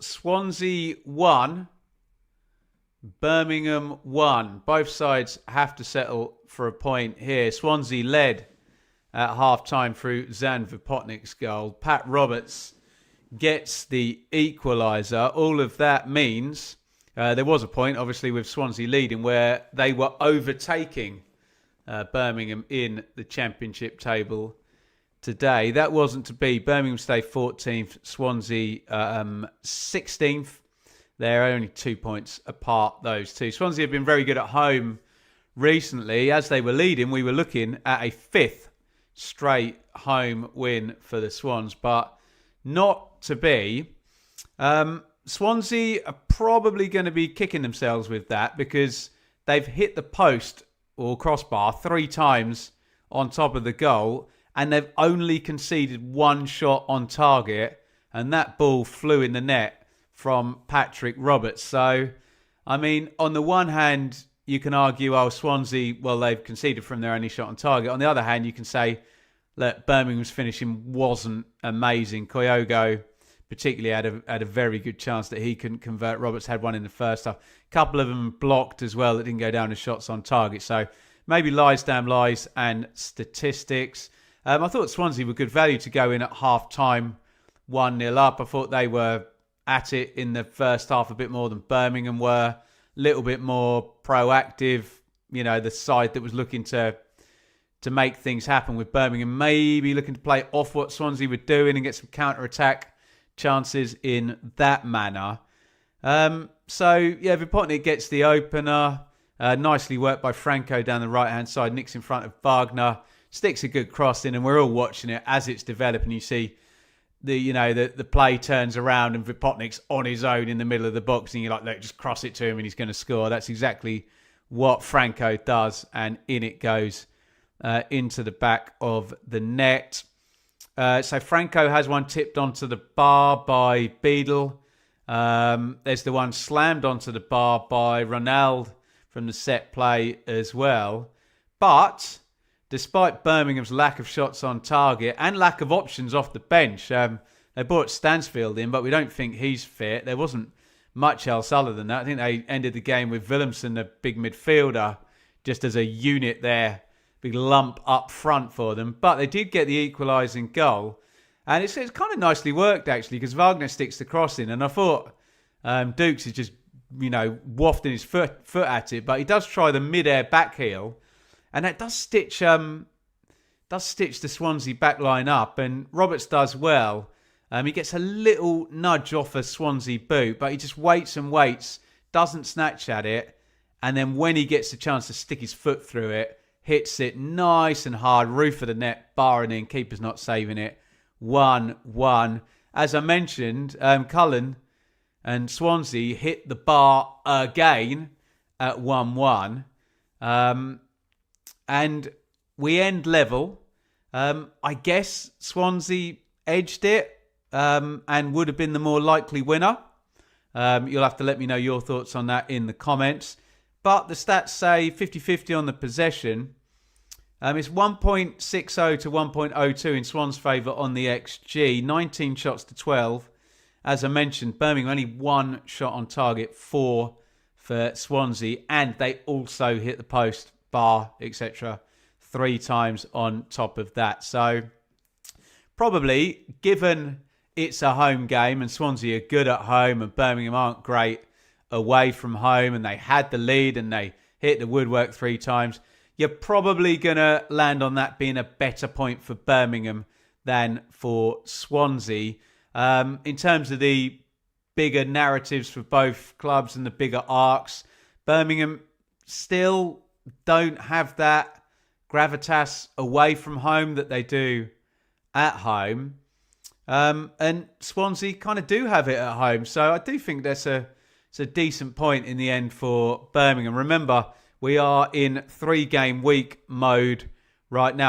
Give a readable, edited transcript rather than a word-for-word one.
Swansea 1, Birmingham 1. Both sides have to settle for a point here. Swansea led at half-time through Zan Vipotnik's goal. Pat Roberts gets the equaliser. All of that means there was a point, obviously, with Swansea leading where they were overtaking Birmingham in the Championship table today. That wasn't to be. Birmingham stay 14th, Swansea 16th. They're only 2 points apart, those two. Swansea have been very good at home recently. As they were leading, we were looking at a fifth straight home win for the Swans, but not to be. Swansea are probably going to be kicking themselves with that because they've hit the post or crossbar 3 times on top of the goal and they've only conceded 1 shot on target, and that ball flew in the net from Patrick Roberts. So, I mean, on the one hand, you can argue, oh, Swansea, well, they've conceded from their only shot on target. On the other hand, you can say, look, Birmingham's finishing wasn't amazing. Kyogo particularly had a very good chance that he couldn't convert. Roberts had one in the first half. A couple of them blocked as well that didn't go down as shots on target. So maybe lies, damn lies, and statistics. I thought Swansea were good value to go in at half-time 1-0 up. I thought they were at it in the first half a bit more than Birmingham were. A little bit more proactive. You know, the side that was looking to make things happen, with Birmingham maybe looking to play off what Swansea were doing and get some counter-attack chances in that manner. So, yeah, Vipotnik gets the opener. Nicely worked by Franco down the right-hand side. Nicks in front of Wagner. Sticks a good cross in, and we're all watching it as it's developing. You see the play turns around and Vipotnik's on his own in the middle of the box, and you're like, look, just cross it to him and he's going to score. That's exactly what Franco does, and in it goes into the back of the net. So Franco has one tipped onto the bar by Beadle. There's the one slammed onto the bar by Ronald from the set play as well. But despite Birmingham's lack of shots on target and lack of options off the bench, they brought Stansfield in, but we don't think he's fit. There wasn't much else other than that. I think they ended the game with Willemsen, the big midfielder, just as a unit there. Big lump up front for them. But they did get the equalising goal. And it's kind of nicely worked, actually, because Wagner sticks the cross in. And I thought Dukes is just, wafting his foot at it. But he does try the mid-air back heel. And that does stitch the Swansea back line up. And Roberts does well. He gets a little nudge off a Swansea boot. But he just waits and waits. Doesn't snatch at it. And then when he gets the chance to stick his foot through it, hits it nice and hard, roof of the net, barring in, keeper's not saving it. 1-1. As I mentioned, Cullen and Swansea hit the bar again at 1-1. And we end level. I guess Swansea edged it and would have been the more likely winner. You'll have to let me know your thoughts on that in the comments. But the stats say 50-50 on the possession. It's 1.60 to 1.02 in Swans' favour on the XG. 19 shots to 12. As I mentioned, Birmingham only 1 shot on target, 4 for Swansea. And they also hit the post, bar, etc. 3 times on top of that. So probably, given it's a home game and Swansea are good at home and Birmingham aren't great away from home, and they had the lead and they hit the woodwork 3 times, you're probably going to land on that being a better point for Birmingham than for Swansea. In terms of the bigger narratives for both clubs and the bigger arcs, Birmingham still don't have that gravitas away from home that they do at home. And Swansea kind of do have it at home. So I do think it's a decent point in the end for Birmingham. Remember, we are in 3-game week mode right now.